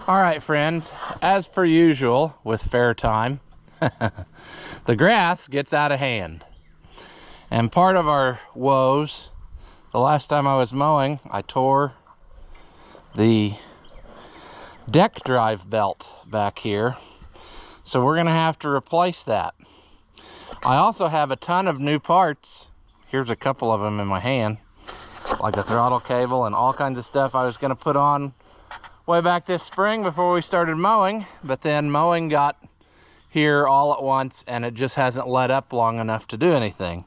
All right, friends, as per usual with fair time, the grass gets out of hand. And part of our woes, the last time I was mowing, I tore the deck drive belt back here. So we're gonna have to replace that. I also have a ton of new parts. Here's a couple of them in my hand, like a throttle cable and all kinds of stuff I was gonna put on way back this spring before we started mowing, but then mowing got here all at once and it just hasn't let up long enough to do anything.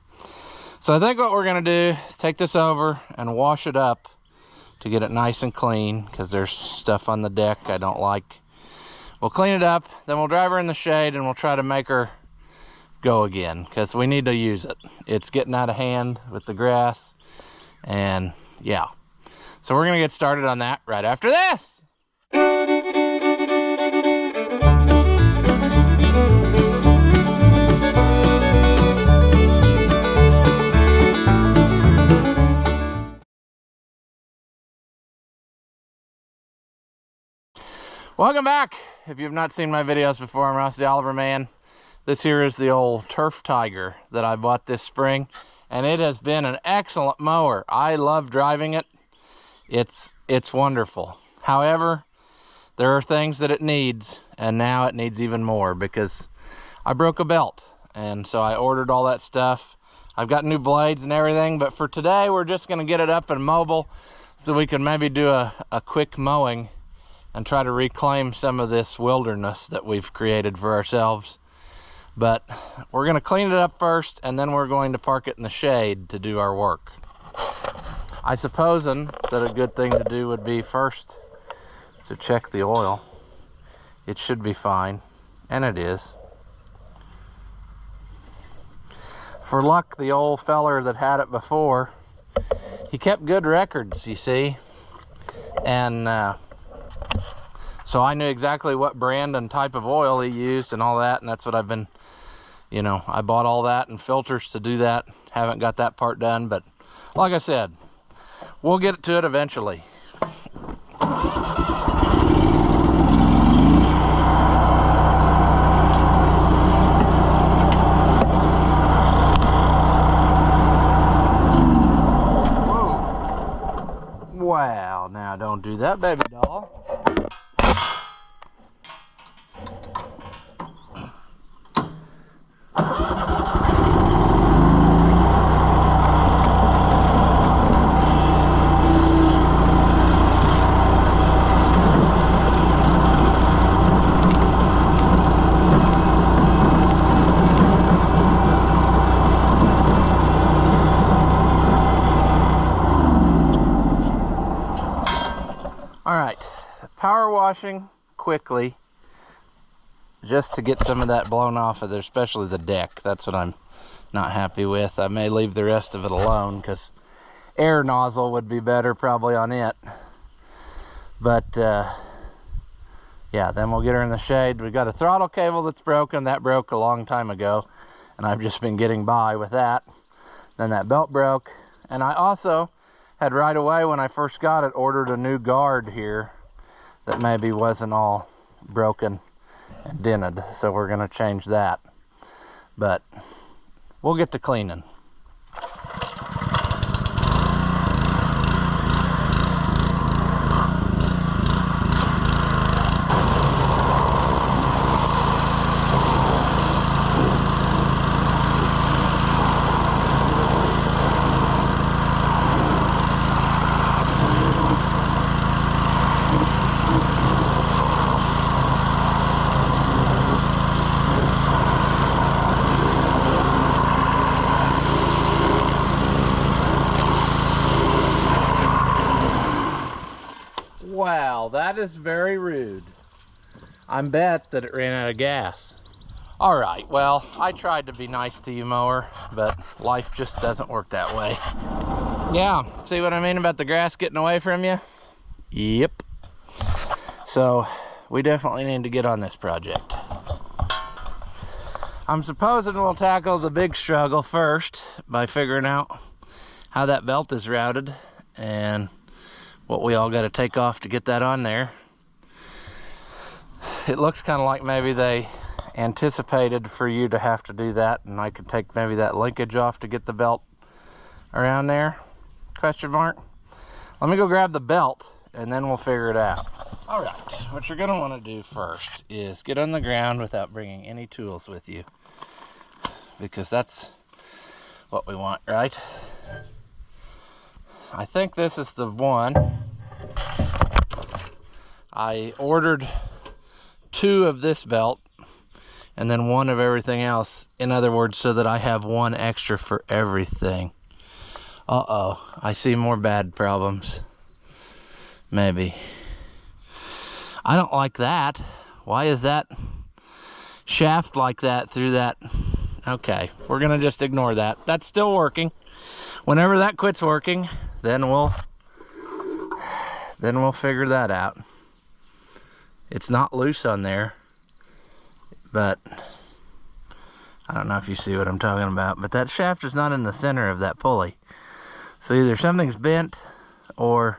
So I think what we're gonna do is take this over and wash it up to get it nice and clean, because there's stuff on the deck I don't like. We'll clean it up, then we'll drive her in the shade and we'll try to make her go again, because we need to use it. It's getting out of hand with the grass, and yeah. So we're gonna get started on that right after this. Welcome back. If you've not seen my videos before, I'm Ross the Oliver Man. This here is the old Turf Tiger that I bought this spring, and it has been an excellent mower. I love driving it. It's wonderful. However, there are things that it needs, and now it needs even more because I broke a belt, and so I ordered all that stuff. I've got new blades and everything, but for today we're just going to get it up and mobile so we can maybe do a quick mowing and try to reclaim some of this wilderness that we've created for ourselves. But we're going to clean it up first, and then we're going to park it in the shade to do our work. I suppose that a good thing to do would be first to check the oil. It should be fine, and it is. For luck, the old feller that had it before, he kept good records, you see, and so I knew exactly what brand and type of oil he used and all that, and that's what I've been, you know, I bought all that and filters to do that. Haven't got that part done, but like I said, we'll get to it eventually. Wow, now don't do that, baby doll. Power washing quickly just to get some of that blown off of there, especially the deck. That's what I'm not happy with. I may leave the rest of it alone because air nozzle would be better probably on it. But yeah, then we'll get her in the shade. We've got a throttle cable that's broken. That broke a long time ago, and I've just been getting by with that. Then that belt broke, and I also had right away when I first got it ordered a new guard here that maybe wasn't all broken and dented, so we're going to change that. But we'll get to cleaning. Wow, that is very rude. I bet that it ran out of gas. All right, well, I tried to be nice to you, mower, but life just doesn't work that way. Yeah, see what I mean about the grass getting away from you? Yep. So we definitely need to get on this project. I'm supposing we'll tackle the big struggle first by figuring out how that belt is routed and what we all got to take off to get that on there. it looks kind of like maybe they anticipated for you to have to do that, and I could take maybe that linkage off to get the belt around there, question mark. Let me go grab the belt and then we'll figure it out. All right, what you're gonna want to do first is get on the ground without bringing any tools with you, because that's what we want, right? I think this is the one. I ordered 2 of this belt and then 1 of everything else. In other words, so that I have 1 extra for everything. Uh-oh, I see more bad problems. Maybe. I don't like that. Why is that shaft like that through that? Okay, we're gonna just ignore that. That's still working. Whenever that quits working, then we'll figure that out. It's not loose on there, but I don't know if you see what I'm talking about, but that shaft is not in the center of that pulley. So either something's bent or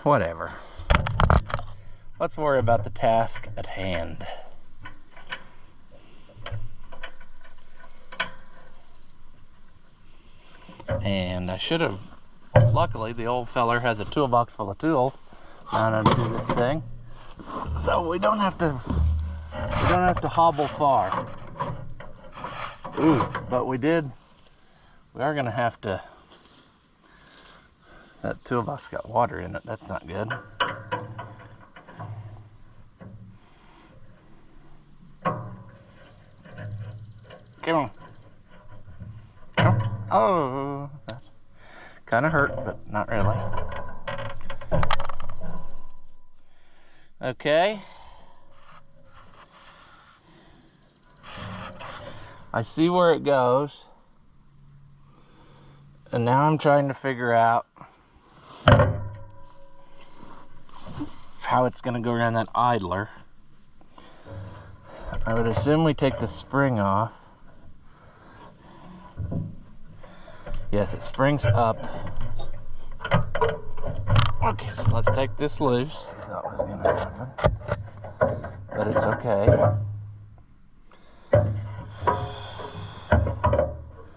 whatever. Let's worry about the task at hand. And I should have, luckily the old feller has a toolbox full of tools mounted to this thing, so we don't have to hobble far. Ooh, but we are gonna have to. That toolbox got water in it. That's not good. Come on. Oh, that's kind of hurt, but not really. Okay. I see where it goes. And now I'm trying to figure out how it's going to go around that idler. I would assume we take the spring off. Yes, it springs up. Okay, so let's take this loose. I thought was going to happen, but it's okay.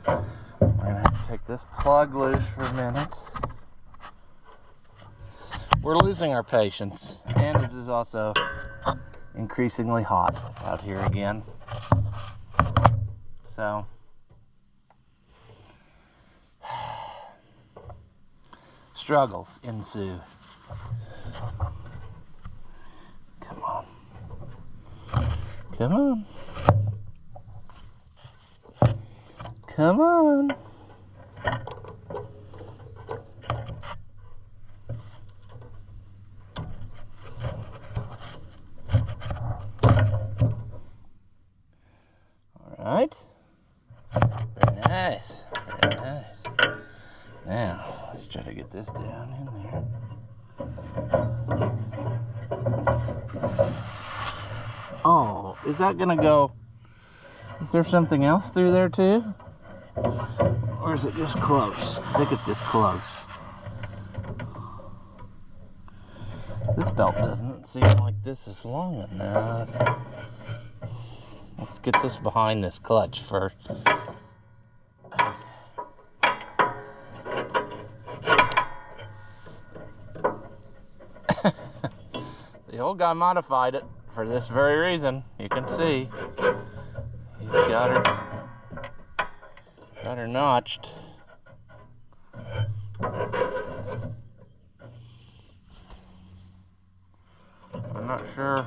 I'm going to have to take this plug loose for a minute. We're losing our patience, and it is also increasingly hot out here again. So struggles ensue. Come on. Come on. Come on. All right. Very nice. Very nice. Now, let's try to get this down in there. Oh, is that gonna go? Is there something else through there too? Or is it just close? I think it's just close. This belt doesn't seem like this is long enough. Let's get this behind this clutch first. The old guy modified it for this very reason. You can see he's got her notched. I'm not sure.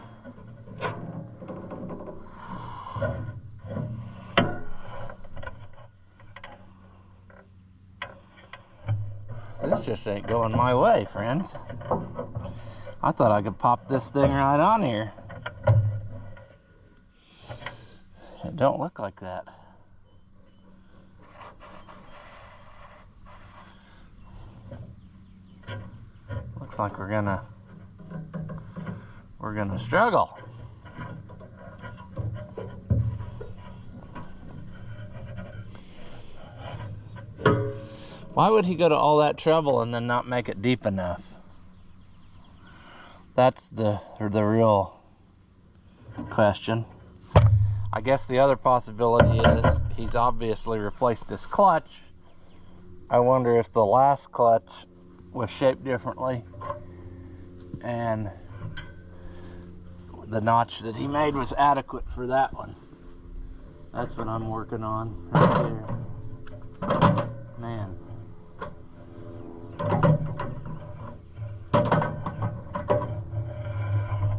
This just ain't going my way, friends. I thought I could pop this thing right on here. It don't look like that. Looks like we're gonna struggle. Why would he go to all that trouble and then not make it deep enough? That's the real question. I guess the other possibility is he's obviously replaced this clutch. I wonder if the last clutch was shaped differently and the notch that he made was adequate for that one. That's what I'm working on right there. Man.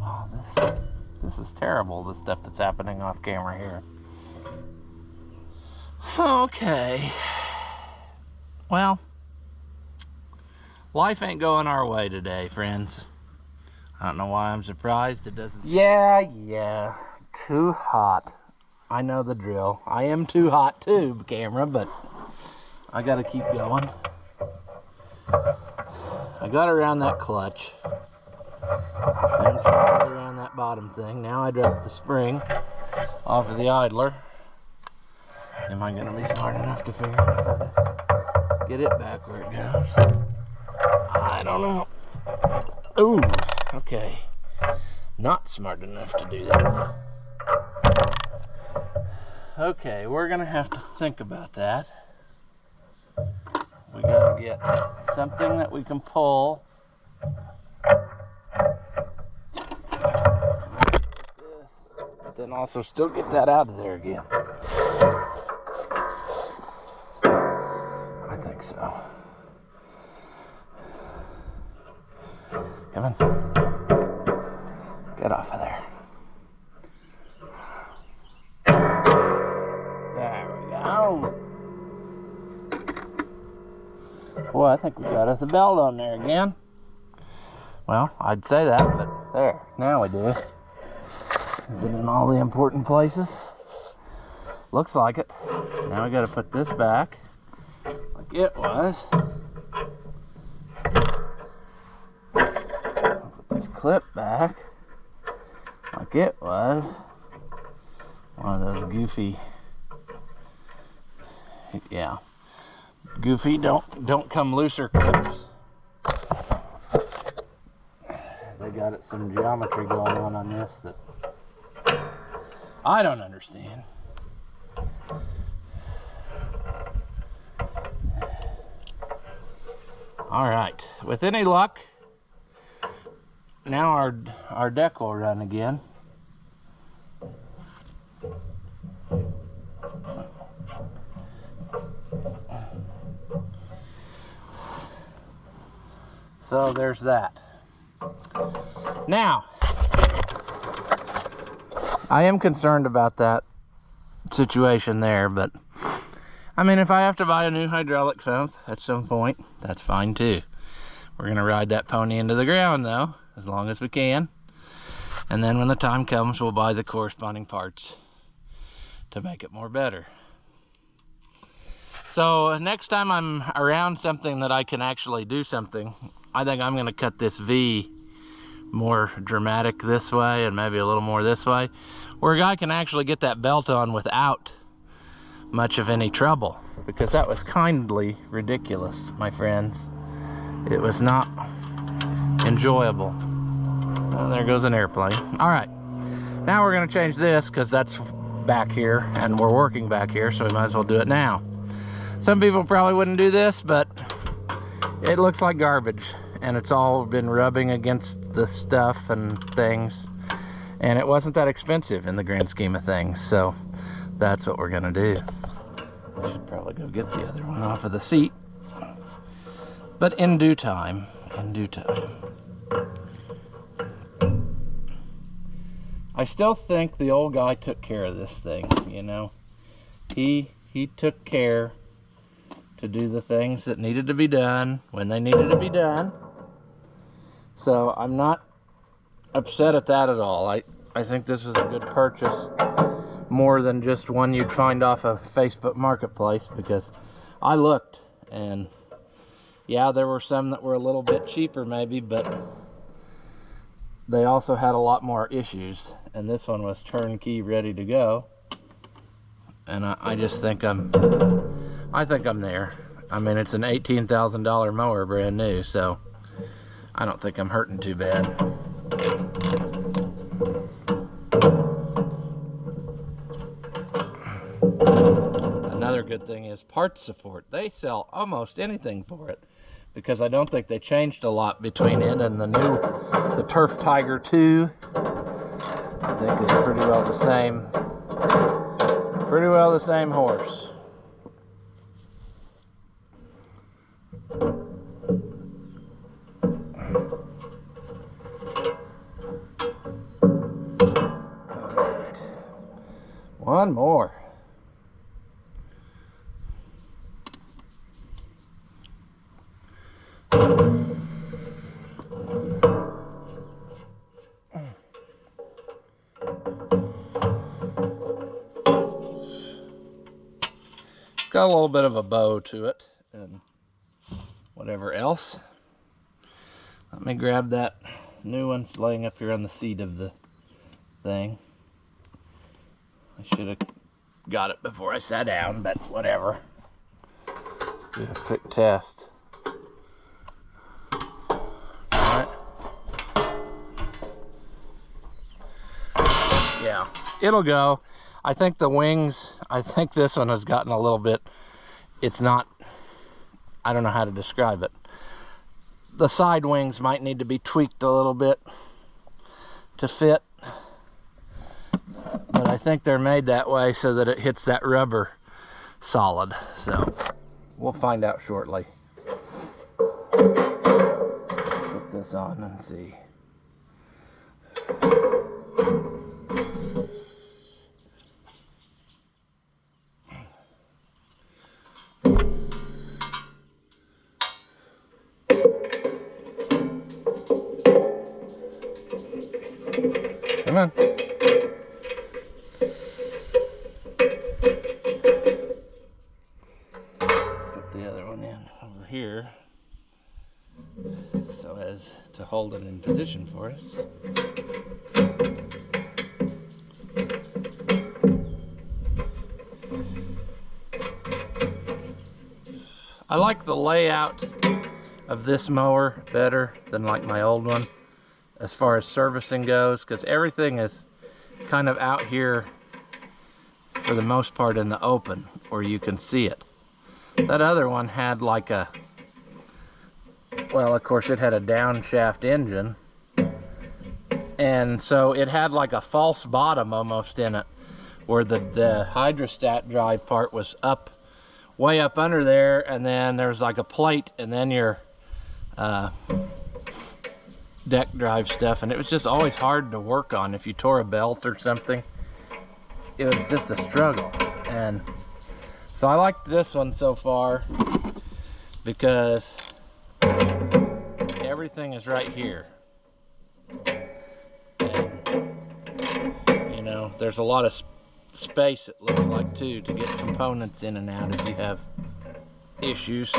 Oh, this is terrible, the stuff that's happening off camera here. Okay. Well, life ain't going our way today, friends. I don't know why I'm surprised it doesn't. Yeah, too hot. I know the drill. I am too hot too, camera, but I gotta keep going. I got around that clutch. I'm trying to get around that bottom thing. Now I dropped the spring off of the idler. Am I gonna be smart enough to figure out how to get it back where it goes? I don't know. Ooh, okay. Not smart enough to do that. Okay, we're gonna have to think about that. We gotta get something that we can pull. But then also still get that out of there again. I think so. Come on. Get off of there. There we go. Boy, I think we got us a belt on there again. Well, I'd say that, but there, now we do. Is it in all the important places? Looks like it. Now we gotta put this back like it was. Put this clip back like it was. One of those goofy, yeah, goofy don't come looser clips. They got some geometry going on this that I don't understand. All right, with any luck, now our deck will run again. So there's that. Now, I am concerned about that situation there, but I mean, if I have to buy a new hydraulic pump at some point, that's fine too. We're gonna ride that pony into the ground though, as long as we can. And then when the time comes, we'll buy the corresponding parts to make it more better. So next time I'm around something that I can actually do something, I think I'm gonna cut this V more dramatic this way and maybe a little more this way, where a guy can actually get that belt on without much of any trouble, because that was kindly ridiculous, my friends. It was not enjoyable. Well, there goes an airplane. All right, now we're gonna change this because that's back here and we're working back here, so we might as well do it now. Some people probably wouldn't do this, but it looks like garbage and it's all been rubbing against the stuff and things, and it wasn't that expensive in the grand scheme of things, so that's what we're gonna do. I should probably go get the other one off of the seat, but in due time, in due time. I still think the old guy took care of this thing, you know. He took care to do the things that needed to be done when they needed to be done. So I'm not upset at that at all. I think this is a good purchase, more than just one you'd find off of Facebook Marketplace, because I looked and yeah, there were some that were a little bit cheaper maybe, but they also had a lot more issues, and this one was turnkey ready to go. And I just think I'm there. I mean, it's an $18,000 mower, brand new, so I don't think I'm hurting too bad. good thing is parts support. They sell almost anything for it, because I don't think they changed a lot between it and the Turf Tiger 2. I think it's pretty well the same horse. One more. It's got a little bit of a bow to it and whatever else. Let me grab that new one laying up here on the seat of the thing. I should have got it before I sat down, but whatever. Let's do a quick test. Alright. Yeah, it'll go. I think the wings, I think this one has gotten a little bit, it's not, I don't know how to describe it. The side wings might need to be tweaked a little bit to fit. But I think they're made that way so that it hits that rubber solid. So we'll find out shortly. Put this on and see. Come on. Here so as to hold it in position for us. I like the layout of this mower better than like my old one as far as servicing goes, because everything is kind of out here for the most part in the open where you can see it. That other one had like a, well, of course it had a downshaft engine, and so it had like a false bottom almost in it, where the hydrostat drive part was up, way up under there, and then there was like a plate, and then your deck drive stuff, and it was just always hard to work on. If you tore a belt or something, it was just a struggle. And so I liked this one so far because everything is right here. And, you know, there's a lot of space, it looks like, too, to get components in and out if you have issues.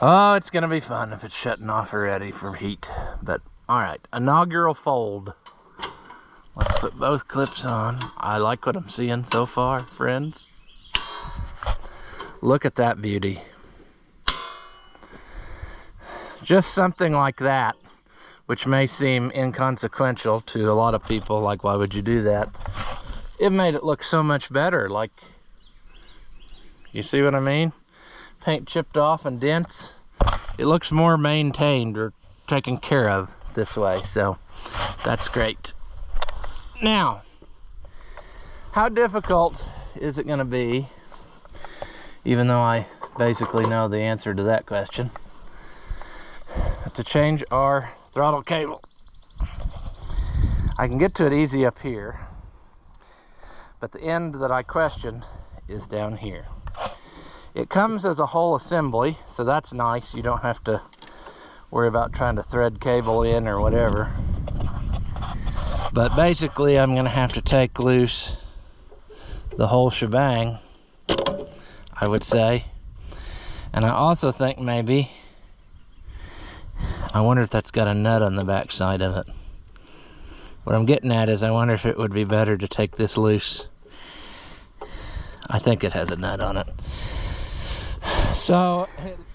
Oh, it's gonna be fun if it's shutting off already for heat. But all right, inaugural fold. Let's put both clips on. I like what I'm seeing so far, friends. Look at that beauty. Just something like that, which may seem inconsequential to a lot of people, like why would you do that? It made it look so much better. Like, you see what I mean? Paint chipped off and dents. It looks more maintained or taken care of this way, so that's great. Now, how difficult is it going to be, even though I basically know the answer to that question, to change our throttle cable? I can get to it easy up here, but the end that I question is down here. It comes as a whole assembly, so that's nice. You don't have to worry about trying to thread cable in or whatever. But basically, I'm going to have to take loose the whole shebang, I would say. And I also think maybe, I wonder if that's got a nut on the back side of it. What I'm getting at is I wonder if it would be better to take this loose. I think it has a nut on it. So,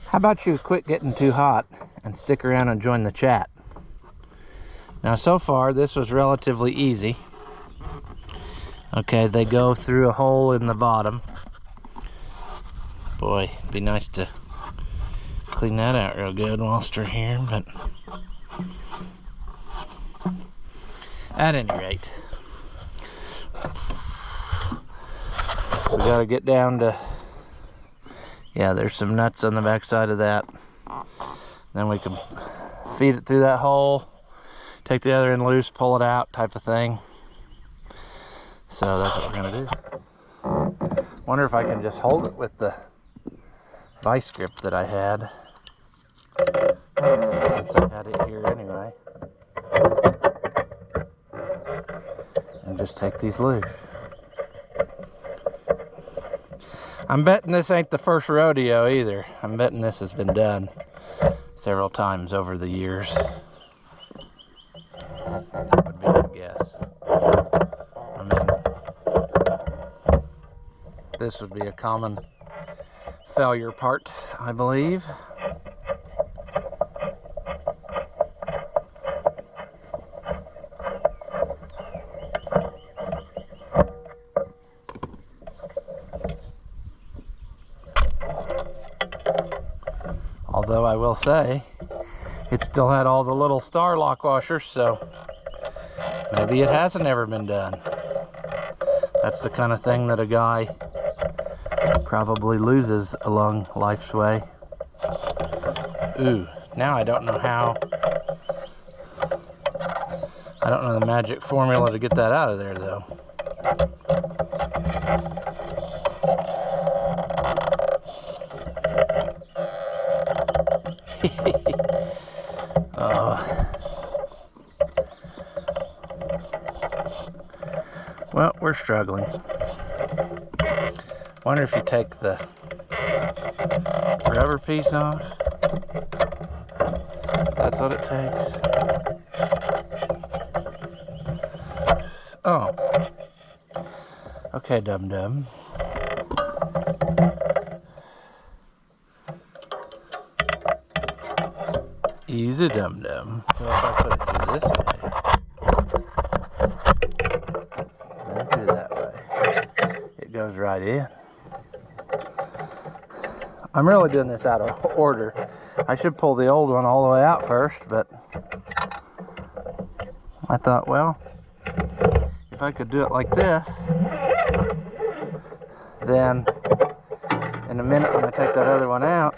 how about you quit getting too hot and stick around and join the chat? Now, so far, this was relatively easy. Okay, they go through a hole in the bottom. Boy, it'd be nice to clean that out real good whilst we're here, but at any rate, we gotta get down to, yeah, there's some nuts on the back side of that. Then we can feed it through that hole, take the other end loose, pull it out, type of thing. So that's what we're gonna do. Wonder if I can just hold it with the vice grip that I had, since I had it here anyway, and just take these loose. I'm betting this ain't the first rodeo either. I'm betting this has been done several times over the years. Would be my guess. I mean, this would be a common failure part, I believe. Although I will say, it still had all the little star lock washers, so maybe it hasn't ever been done. That's the kind of thing that a guy probably loses along life's way. Ooh, now I don't know how. I don't know the magic formula to get that out of there, though. Well, we're struggling. Wonder if you take the rubber piece off. If that's what it takes. Oh. Okay, dum-dum. Easy, dum-dum. So if I put it through this way, then through that way, it goes right in. I'm really doing this out of order. I should pull the old one all the way out first, but I thought, well, if I could do it like this, then in a minute when I take that other one out,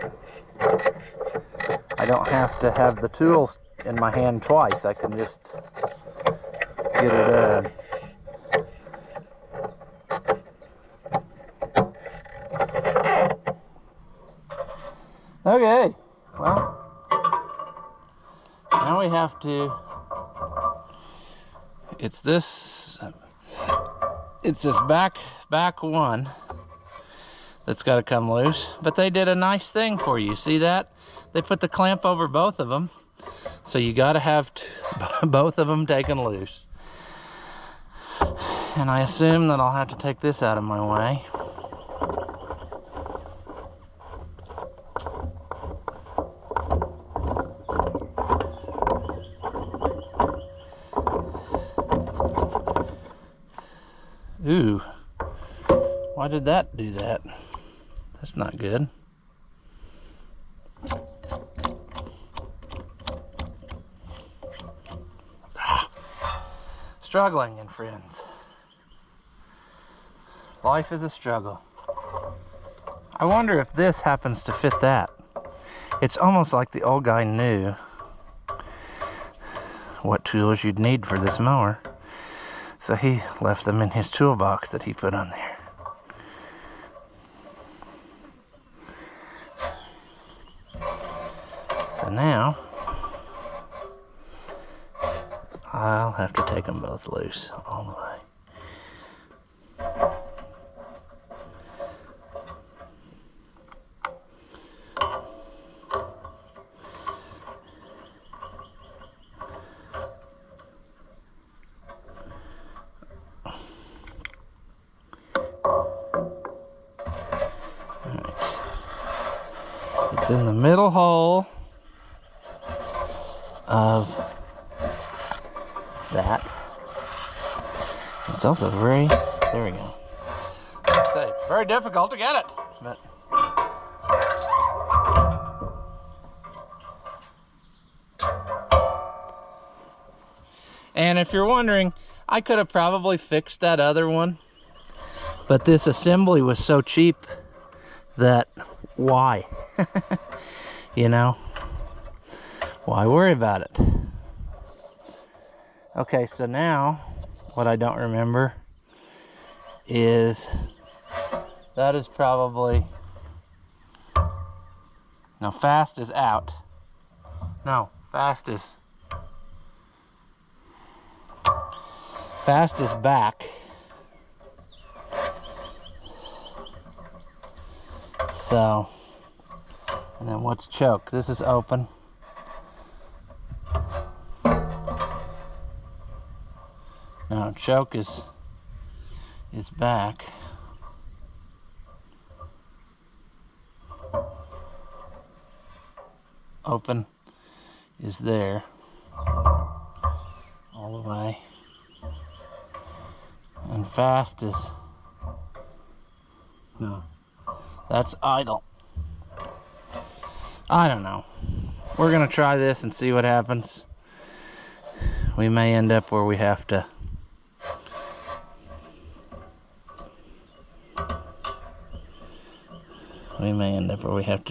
I don't have to have the tools in my hand twice. I can just get it done. Okay, well, now we have to, it's this back one that's got to come loose, but they did a nice thing for you. See that? They put the clamp over both of them, so you got to have both of them taken loose. And I assume that I'll have to take this out of my way. Ooh, why did that do that? That's not good. Struggling, and friends. Life is a struggle. I wonder if this happens to fit that. It's almost like the old guy knew what tools you'd need for this mower, so he left them in his toolbox that he put on there. So now I'll have to take them both loose all the way. It's in the middle hole of that. It's also very There we go. Like I say, it's very difficult to get it, but and if you're wondering, I could have probably fixed that other one, but this assembly was so cheap that why? You know, why worry about it? Okay, so now what I don't remember is that is probably, no, fast is out. No, fast is back. So, and then what's choke? This is open. No, choke is back. Open is there all the way, and fast is, no, that's idle. I don't know. We're gonna try this and see what happens. We may end up where we have to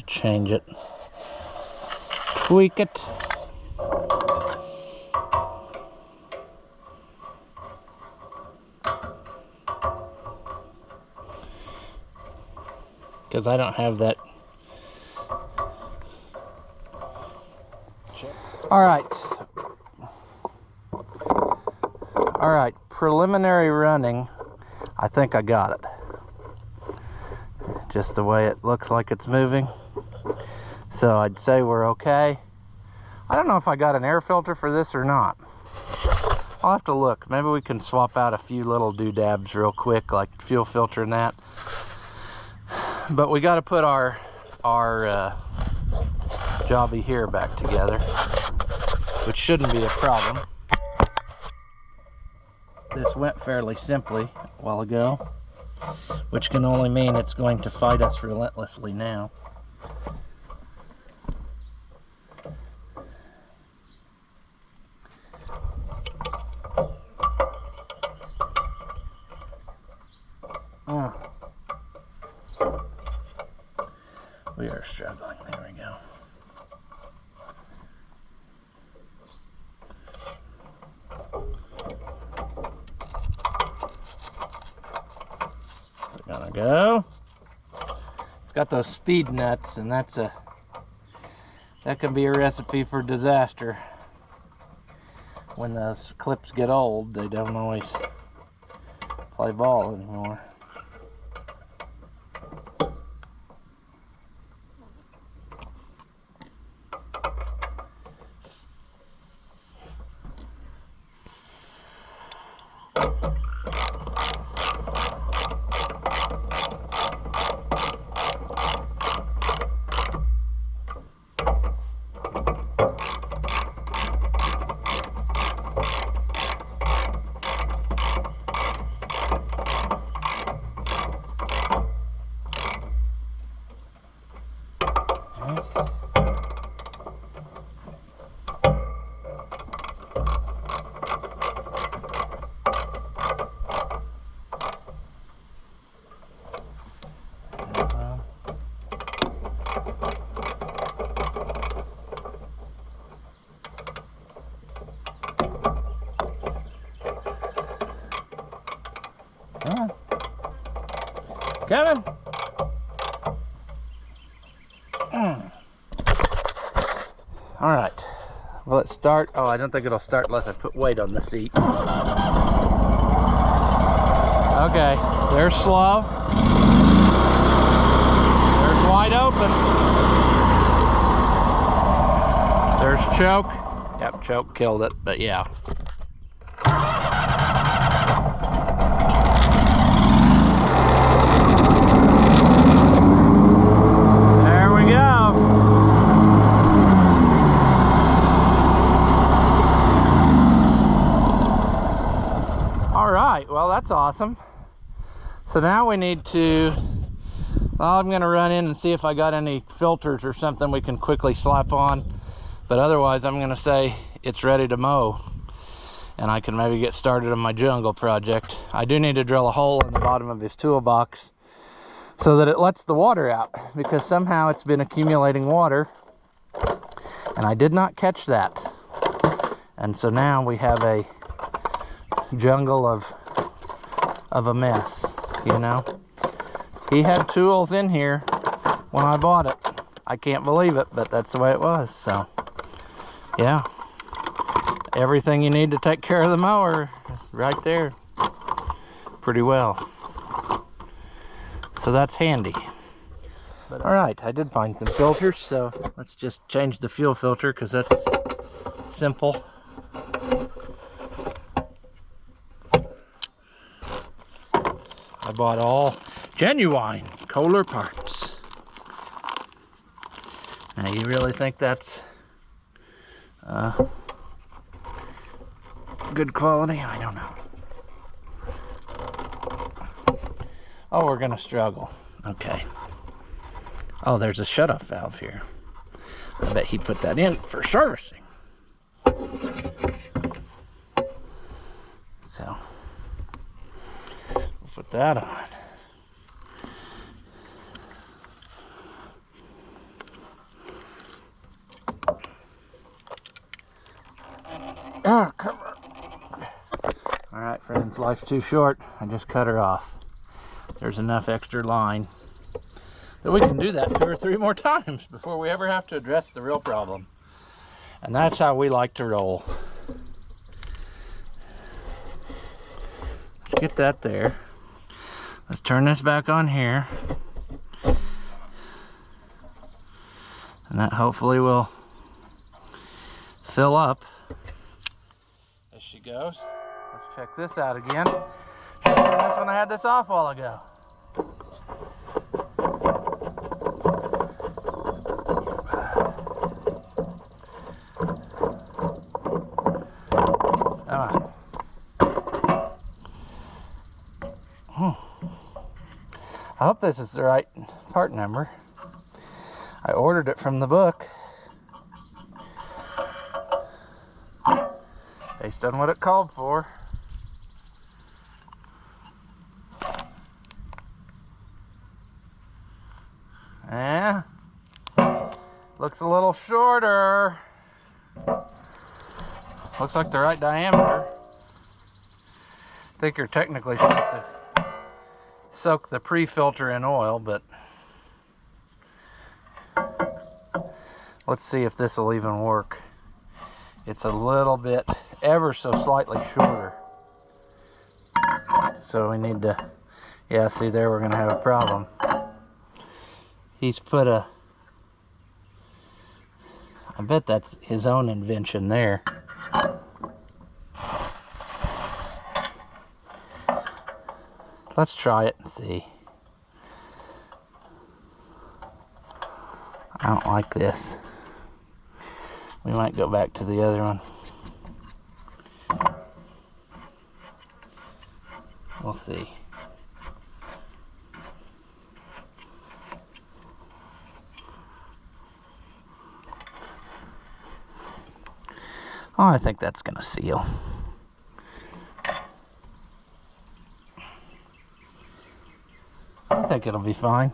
change it, tweak it. Because I don't have that. All right, preliminary running, I think I got it. Just the way it looks like it's moving. So I'd say we're okay. I don't know if I got an air filter for this or not. I'll have to look. Maybe we can swap out a few little doodads real quick, like fuel filter and that. But we got to put our jobby here back together, which shouldn't be a problem. This went fairly simply a while ago, which can only mean it's going to fight us relentlessly now. We are struggling. There we go. We're gonna go. It's got those speed nuts, and that can be a recipe for disaster. When those clips get old, they don't always play ball anymore. Coming. All right. Will it start? Oh, I don't think it'll start unless I put weight on the seat. Okay, there's slow. There's wide open. There's choke. Yep, choke killed it, but yeah. Well, that's awesome. So now we need to, well, I'm gonna run in and see if I got any filters or something we can quickly slap on. But otherwise, I'm gonna say it's ready to mow. And I can maybe get started on my jungle project. I do need to drill a hole in the bottom of his toolbox so that it lets the water out, because somehow it's been accumulating water and I did not catch that. And so now we have a jungle of a mess, you know. He had tools in here when I bought it. I can't believe it, but that's the way it was. So yeah, everything you need to take care of the mower is right there pretty well. So that's handy. All right, I did find some filters, so let's just change the fuel filter because that's simple. I bought all genuine Kohler parts. Now, you really think that's good quality? I don't know. Oh, we're gonna struggle. Okay. Oh, there's a shutoff valve here. I bet he put that in for servicing. So, we'll put that on. Oh, come on. All right, friends, life's too short. I just cut her off. There's enough extra line that we can do that 2 or 3 more times before we ever have to address the real problem. And that's how we like to roll. Let's get that there. Let's turn this back on here. And that hopefully will fill up. There she goes. Let's check this out again. This one, I had this off a while ago. Come on. I hope this is the right part number. I ordered it from the book based on what it called for. Yeah, looks a little shorter. Looks like the right diameter. I think you're technically supposed to soak the pre-filter in oil, but let's see if this will even work. It's a little bit, ever so slightly shorter. So we need to, yeah, see there we're gonna have a problem. He's put a, I bet that's his own invention there. Let's try it and see. I don't like this. We might go back to the other one. We'll see. Oh, I think that's gonna seal. I think it'll be fine.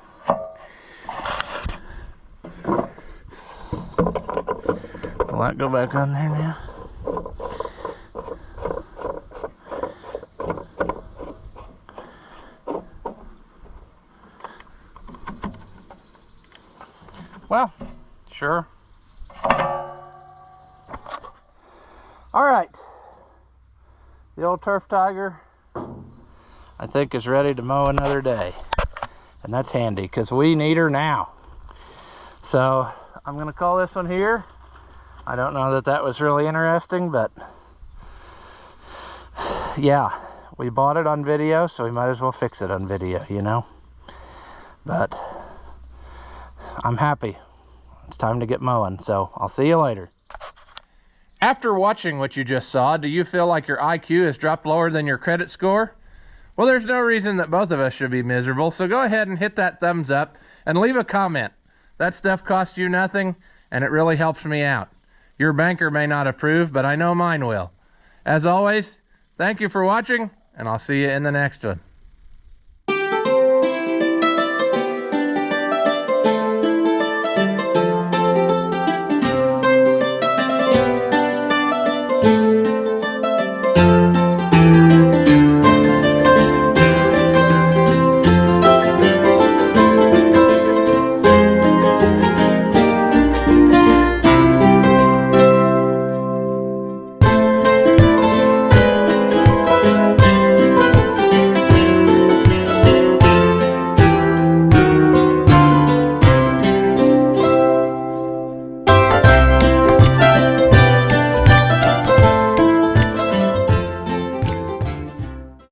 Will that go back on there now? Well, sure. All right, the old Turf Tiger, I think, is ready to mow another day. And that's handy because we need her now. So I'm gonna call this one here. I don't know that that was really interesting, but yeah, we bought it on video, so we might as well fix it on video, you know? But I'm happy. It's time to get mowing, so I'll see you later. After watching what you just saw, do you feel like your IQ has dropped lower than your credit score? Well, there's no reason that both of us should be miserable, so go ahead and hit that thumbs up and leave a comment. That stuff costs you nothing, and it really helps me out. Your banker may not approve, but I know mine will. As always, thank you for watching, and I'll see you in the next one.